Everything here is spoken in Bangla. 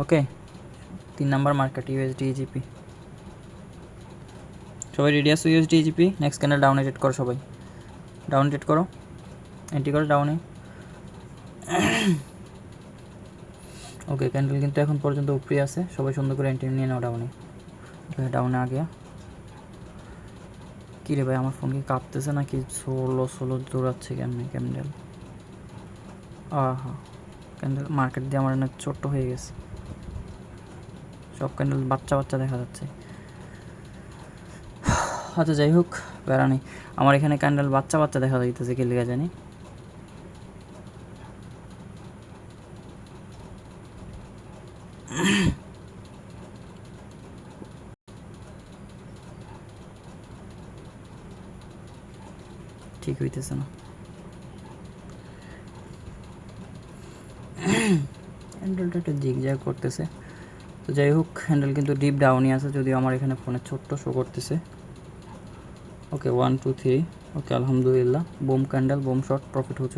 ওকে, 3 নাম্বার মার্কেট ইউএসডি ইজিপি। সবাই রেডি আসো? ইউএসডি ইজিপি নেক্সট ক্যান্ডেল ডাউনে ট্রেড করো, সবাই ডাউন ট্রেড করো, এন্ট্রি করো ডাউনে। ওকে, ক্যান্ডেল কিন্তু এখন পর্যন্ত উপরে আছে, সবাই সুন্দর করে এন্ট্রি নিয়ে নাও ডাউনে। ওকে, ডাউনে আগে কী রে ভাই, আমার ফোন কি কাঁপতেছে নাকি সোলো দৌড়াচ্ছে কেমনি ক্যান্ডেল? আহা, ক্যান্ডেল মার্কেট দিয়ে আমার অনেক ছোট্ট হয়ে গেছে, সব ক্যান্ডেল বাচ্চা বাচ্চা দেখা যাচ্ছে। আচ্ছা যাই হোক, বেড়া নেই, আমার এখানে ক্যান্ডেল বাচ্চা বাচ্চা দেখা যাইতেছে কি লেগে জানি। ঠিক হইতেছে না, হ্যান্ডেলটা একটু জিগজ্যাগ করতেছে। তো যাই হোক, হ্যান্ডেল কিন্তু ডিপ ডাউনই আছে, যদিও আমার এখানে ফোনে ছোট্ট শো করতেছে। ওকে 1 2 3, ওকে আলহামদুলিল্লাহ, broom candle, broom shot, profit হচ্ছে